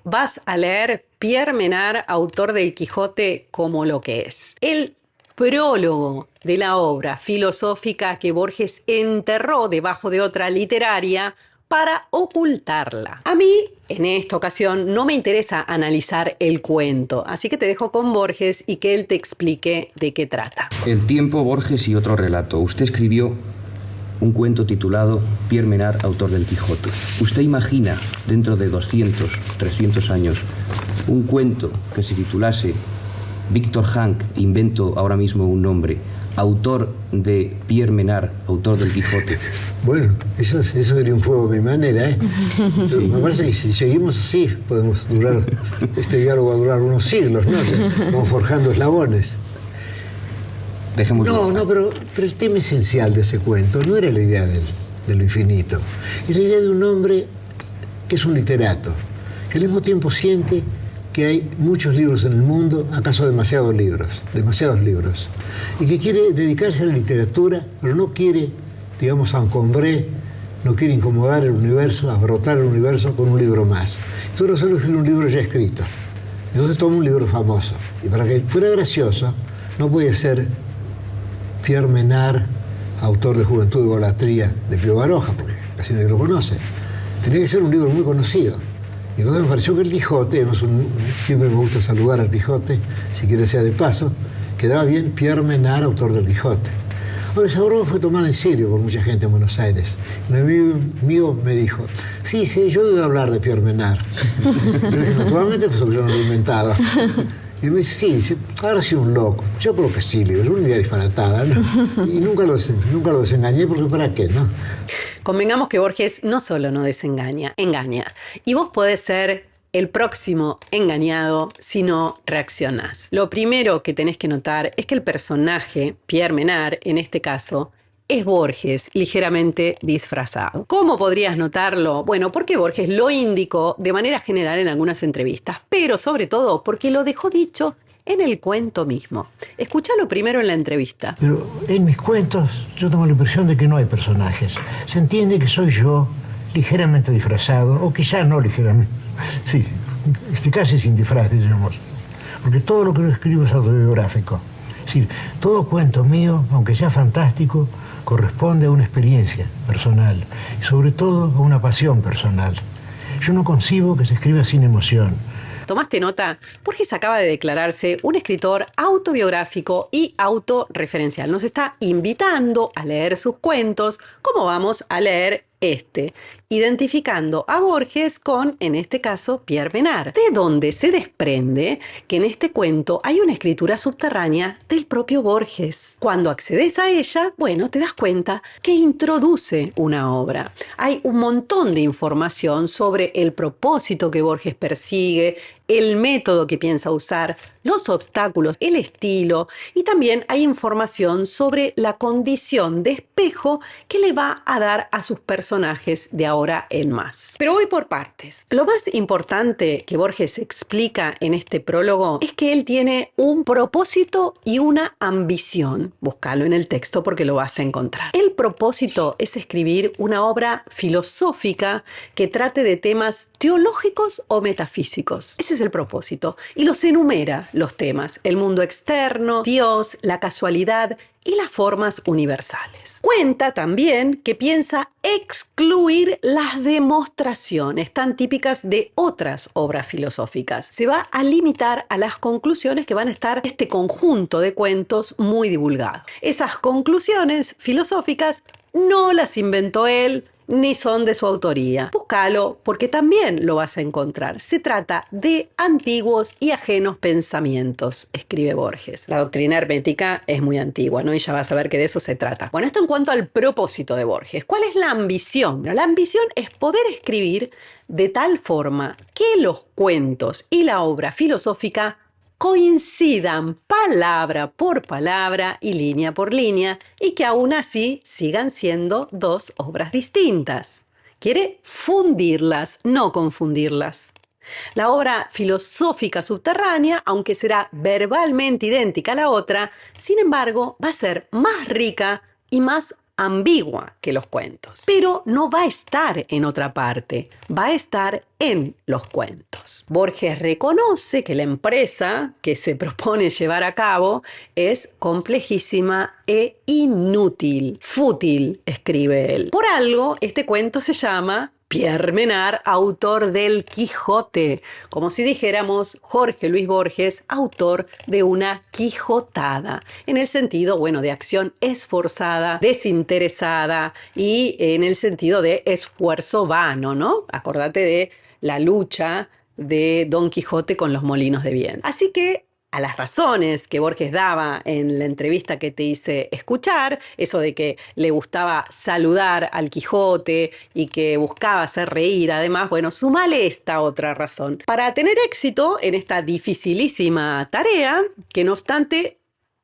vas a leer Pierre Menard, autor del Quijote, como lo que es. El prólogo de la obra filosófica que Borges enterró debajo de otra literaria para ocultarla. A mí, en esta ocasión, no me interesa analizar el cuento, así que te dejo con Borges y que él te explique de qué trata. El tiempo, Borges y otro relato. Usted escribió un cuento titulado Pierre Menard, autor del Quijote. ¿Usted imagina, dentro de 200, 300 años, un cuento que se titulase Víctor Hank, invento ahora mismo un nombre, autor de Pierre Menard, autor del Quijote? Bueno, eso sería un juego a mi manera, ¿eh? Sí. Me parece que si seguimos así, podemos durar, este diálogo va a durar unos siglos, ¿no? Vamos forjando eslabones. Dejémoslo. No, pero el tema esencial de ese cuento no era la idea de lo infinito. Es la idea de un hombre que es un literato, que al mismo tiempo siente que hay muchos libros en el mundo, acaso demasiados libros, y que quiere dedicarse a la literatura, pero no quiere, digamos, encombrar, no quiere incomodar el universo, abrotar el universo con un libro más. Solo escribe un libro ya escrito. Entonces toma un libro famoso. Y para que fuera gracioso, no puede ser Pierre Menard, autor de Juventud y Golatría, de Pío Baroja, porque casi nadie lo conoce. Tenía que ser un libro muy conocido. Y entonces me pareció que el Quijote, además siempre me gusta saludar al Quijote, si quiere sea de paso, quedaba bien Pierre Menard, autor del Quijote. Ahora, esa broma fue tomada en serio por mucha gente en Buenos Aires. Un amigo mío me dijo, sí, yo he oído hablar de Pierre Menard. Yo dije, naturalmente, pues yo no lo he inventado. Y me dice, sí, dice, ahora sí un loco. Yo creo que sí, es una idea disparatada, ¿no? Y nunca lo desengañé, porque ¿para qué, no? Convengamos que Borges no solo no desengaña, engaña. Y vos podés ser el próximo engañado si no reaccionás. Lo primero que tenés que notar es que el personaje, Pierre Menard, en este caso, es Borges, ligeramente disfrazado. ¿Cómo podrías notarlo? Bueno, porque Borges lo indicó de manera general en algunas entrevistas, pero sobre todo porque lo dejó dicho en el cuento mismo. Escúchalo primero en la entrevista. Pero en mis cuentos yo tengo la impresión de que no hay personajes. Se entiende que soy yo, ligeramente disfrazado, o quizá no ligeramente. Sí, casi sin disfraz, diríamos. Porque todo lo que yo escribo es autobiográfico. Es decir, todo cuento mío, aunque sea fantástico, corresponde a una experiencia personal y sobre todo a una pasión personal. Yo no concibo que se escriba sin emoción. ¿Tomaste nota? Borges acaba de declararse un escritor autobiográfico y autorreferencial. Nos está invitando a leer sus cuentos, como vamos a leer identificando a Borges con, en este caso, Pierre Menard, de donde se desprende que en este cuento hay una escritura subterránea del propio Borges. Cuando accedes a ella, bueno, te das cuenta que introduce una obra. Hay un montón de información sobre el propósito que Borges persigue, el método que piensa usar, los obstáculos, el estilo, y también hay información sobre la condición de espejo que le va a dar a sus personajes de ahora en más. Pero voy por partes. Lo más importante que Borges explica en este prólogo es que él tiene un propósito y una ambición. Búscalo en el texto porque lo vas a encontrar. El propósito es escribir una obra filosófica que trate de temas teológicos o metafísicos. Ese es el propósito. Y los enumera los temas: el mundo externo, Dios, la casualidad y las formas universales. Cuenta también que piensa excluir las demostraciones tan típicas de otras obras filosóficas. Se va a limitar a las conclusiones que van a estar en este conjunto de cuentos muy divulgado. Esas conclusiones filosóficas no las inventó él, ni son de su autoría. Búscalo porque también lo vas a encontrar. Se trata de antiguos y ajenos pensamientos, escribe Borges. La doctrina hermética es muy antigua, ¿no? Y ya vas a ver que de eso se trata. Bueno, esto en cuanto al propósito de Borges. ¿Cuál es la ambición? La ambición es poder escribir de tal forma que los cuentos y la obra filosófica coincidan palabra por palabra y línea por línea, y que aún así sigan siendo dos obras distintas. Quiere fundirlas, no confundirlas. La obra filosófica subterránea, aunque será verbalmente idéntica a la otra, sin embargo, va a ser más rica y más ambigua que los cuentos. Pero no va a estar en otra parte, va a estar en los cuentos. Borges reconoce que la empresa que se propone llevar a cabo es complejísima e inútil. Fútil, escribe él. Por algo, este cuento se llama Pierre Menard, autor del Quijote, como si dijéramos Jorge Luis Borges, autor de una quijotada, en el sentido, bueno, de acción esforzada, desinteresada y en el sentido de esfuerzo vano, ¿no? Acordate de la lucha de Don Quijote con los molinos de viento. Así que a las razones que Borges daba en la entrevista que te hice escuchar, eso de que le gustaba saludar al Quijote y que buscaba hacer reír, además, bueno, sumale esta otra razón. Para tener éxito en esta dificilísima tarea, que no obstante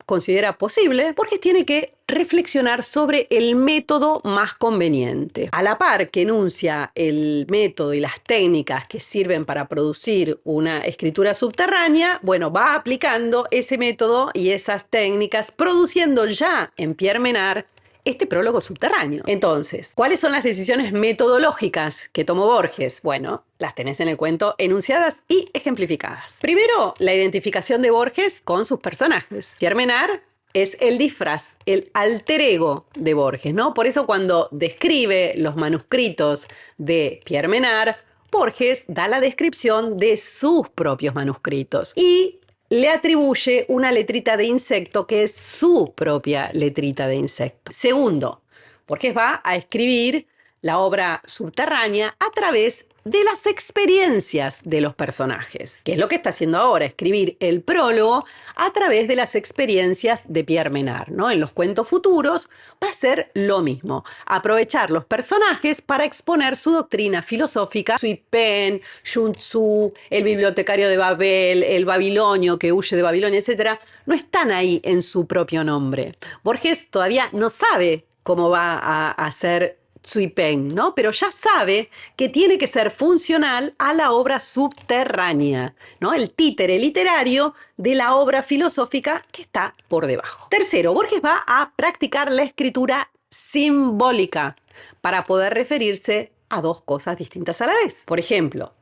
considera posible, Borges tiene que reflexionar sobre el método más conveniente. A la par que enuncia el método y las técnicas que sirven para producir una escritura subterránea, bueno, va aplicando ese método y esas técnicas, produciendo ya en Pierre Menard este prólogo subterráneo. Entonces, ¿cuáles son las decisiones metodológicas que tomó Borges? Bueno, las tenés en el cuento enunciadas y ejemplificadas. Primero, la identificación de Borges con sus personajes. Pierre Menard es el disfraz, el alter ego de Borges, ¿no? Por eso cuando describe los manuscritos de Pierre Menard, Borges da la descripción de sus propios manuscritos y le atribuye una letrita de insecto que es su propia letrita de insecto. Segundo, Borges va a escribir la obra subterránea a través de las experiencias de los personajes, que es lo que está haciendo ahora, escribir el prólogo a través de las experiencias de Pierre Menard, ¿no? En los cuentos futuros va a ser lo mismo, aprovechar los personajes para exponer su doctrina filosófica, Sui Pen, Sun Tzu, el bibliotecario de Babel, el babilonio que huye de Babilonia, etc., no están ahí en su propio nombre. Borges todavía no sabe cómo va a hacer Sui Pen, ¿no? Pero ya sabe que tiene que ser funcional a la obra subterránea, ¿no? El títere literario de la obra filosófica que está por debajo. Tercero, Borges va a practicar la escritura simbólica para poder referirse a dos cosas distintas a la vez. Por ejemplo,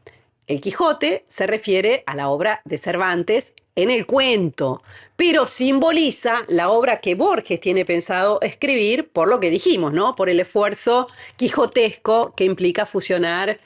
el Quijote se refiere a la obra de Cervantes en el cuento, pero simboliza la obra que Borges tiene pensado escribir por lo que dijimos, ¿no? Por el esfuerzo quijotesco que implica fusionar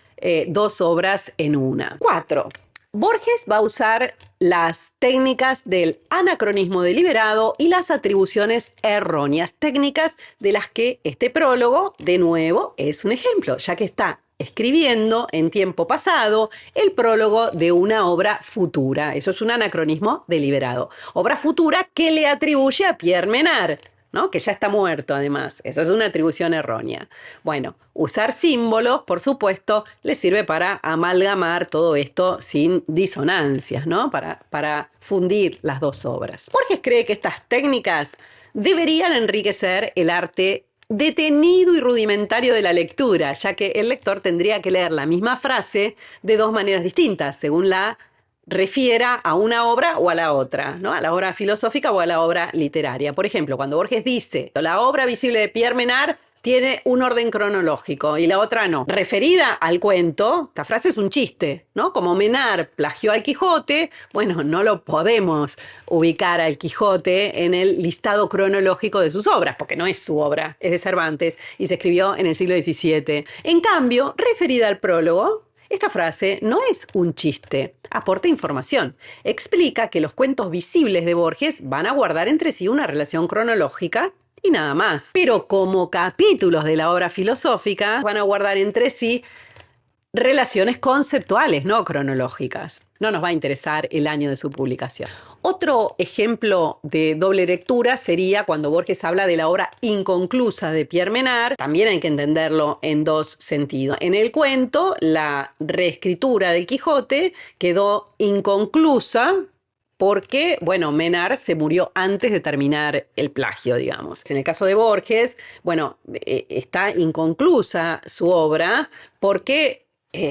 dos obras en una. 4. Borges va a usar las técnicas del anacronismo deliberado y las atribuciones erróneas, técnicas de las que este prólogo, de nuevo, es un ejemplo, ya que está escribiendo en tiempo pasado el prólogo de una obra futura. Eso es un anacronismo deliberado. Obra futura que le atribuye a Pierre Menard, ¿no? Que ya está muerto además. Eso es una atribución errónea. Bueno, usar símbolos, por supuesto, le sirve para amalgamar todo esto sin disonancias, ¿no? Para fundir las dos obras. Borges cree que estas técnicas deberían enriquecer el arte detenido y rudimentario de la lectura, ya que el lector tendría que leer la misma frase de dos maneras distintas, según la refiera a una obra o a la otra, ¿no? A la obra filosófica o a la obra literaria. Por ejemplo, cuando Borges dice la obra visible de Pierre Menard tiene un orden cronológico y la otra no. Referida al cuento, esta frase es un chiste, ¿no? Como Menard plagió al Quijote, bueno, no lo podemos ubicar al Quijote en el listado cronológico de sus obras, porque no es su obra, es de Cervantes y se escribió en el siglo XVII. En cambio, referida al prólogo, esta frase no es un chiste, aporta información. Explica que los cuentos visibles de Borges van a guardar entre sí una relación cronológica y nada más. Pero como capítulos de la obra filosófica van a guardar entre sí relaciones conceptuales, no cronológicas. No nos va a interesar el año de su publicación. Otro ejemplo de doble lectura sería cuando Borges habla de la obra inconclusa de Pierre Menard. También hay que entenderlo en dos sentidos. En el cuento, la reescritura del Quijote quedó inconclusa porque, bueno, Menard se murió antes de terminar el plagio, digamos. En el caso de Borges, bueno, está inconclusa su obra porque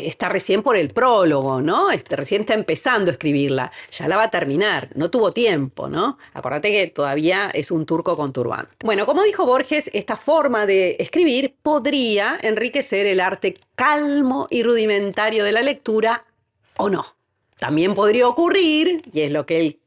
está recién por el prólogo, ¿no? Recién está empezando a escribirla, ya la va a terminar, no tuvo tiempo, ¿no? Acordate que todavía es un turco con turbante. Bueno, como dijo Borges, esta forma de escribir podría enriquecer el arte calmo y rudimentario de la lectura o no. También podría ocurrir, y es lo que él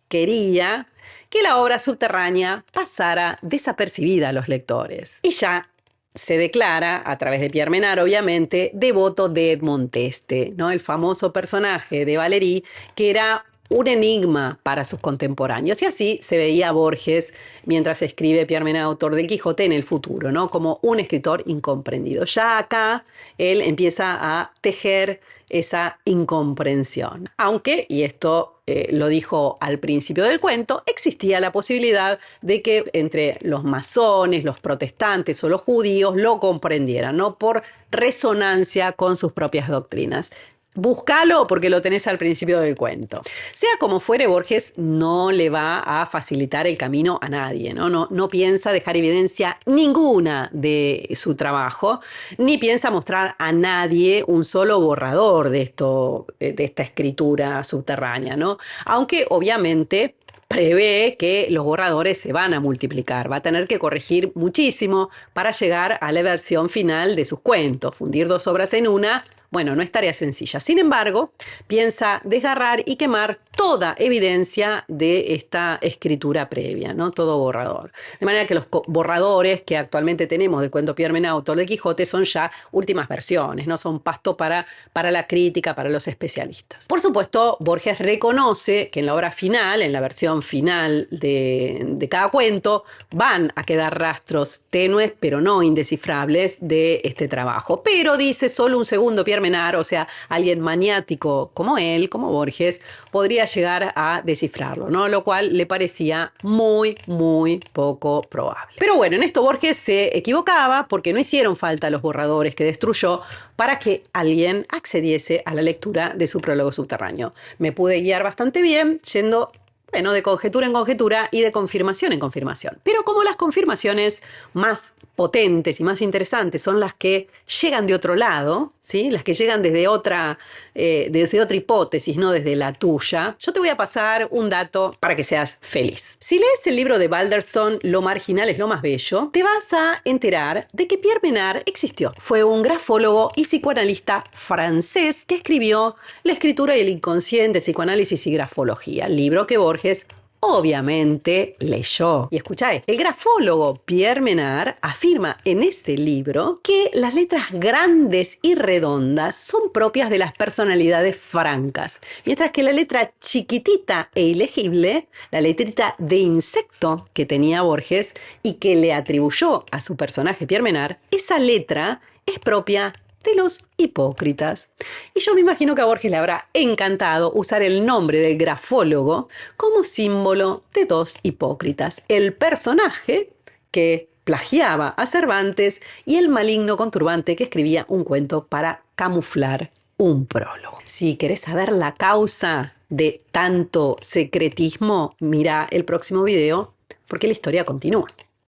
quería, que la obra subterránea pasara desapercibida a los lectores. Y ya se declara, a través de Pierre Menard, obviamente, devoto de Edmond Teste, ¿no? El famoso personaje de Valéry, que era un enigma para sus contemporáneos. Y así se veía Borges mientras escribe Pierre Menard, autor del Quijote, en el futuro, ¿no? Como un escritor incomprendido. Ya acá él empieza a tejer esa incomprensión. Aunque, y esto lo dijo al principio del cuento, existía la posibilidad de que entre los masones, los protestantes o los judíos lo comprendieran, ¿no? Por resonancia con sus propias doctrinas. Búscalo porque lo tenés al principio del cuento. Sea como fuere, Borges no le va a facilitar el camino a nadie, ¿no? No piensa dejar evidencia ninguna de su trabajo, ni piensa mostrar a nadie un solo borrador de esta escritura subterránea, ¿no? Aunque obviamente prevé que los borradores se van a multiplicar, va a tener que corregir muchísimo para llegar a la versión final de sus cuentos. Fundir dos obras en una, bueno, no es tarea sencilla. Sin embargo, piensa desgarrar y quemar toda evidencia de esta escritura previa, ¿no? Todo borrador. De manera que los borradores que actualmente tenemos del cuento Pierre Menard, autor de Quijote, son ya últimas versiones, ¿no? Son pasto para la crítica, para los especialistas. Por supuesto, Borges reconoce que en la obra final, en la versión final de cada cuento, van a quedar rastros tenues, pero no indescifrables, de este trabajo. Pero dice, solo un segundo Pierre Menard, o sea, alguien maniático como él, como Borges, podría llegar a descifrarlo, ¿no? Lo cual le parecía muy, muy poco probable. Pero bueno, en esto Borges se equivocaba porque no hicieron falta los borradores que destruyó para que alguien accediese a la lectura de su prólogo subterráneo. Me pude guiar bastante bien yendo, bueno, de conjetura en conjetura y de confirmación en confirmación. Pero como las confirmaciones más potentes y más interesantes son las que llegan de otro lado, ¿sí? Las que llegan desde otra hipótesis, no desde la tuya, yo te voy a pasar un dato para que seas feliz. Si lees el libro de Balderston, Lo marginal es lo más bello, te vas a enterar de que Pierre Menard existió. Fue un grafólogo y psicoanalista francés que escribió La escritura y el inconsciente, psicoanálisis y grafología, libro que Borges obviamente leyó. Y escuchá, el grafólogo Pierre Menard afirma en este libro que las letras grandes y redondas son propias de las personalidades francas, mientras que la letra chiquitita e ilegible, la letrita de insecto que tenía Borges y que le atribuyó a su personaje Pierre Menard, esa letra es propia de los hipócritas. Y yo me imagino que a Borges le habrá encantado usar el nombre del grafólogo como símbolo de dos hipócritas: el personaje que plagiaba a Cervantes y el maligno conturbante que escribía un cuento para camuflar un prólogo. Si querés saber la causa de tanto secretismo, mira el próximo video porque la historia continúa.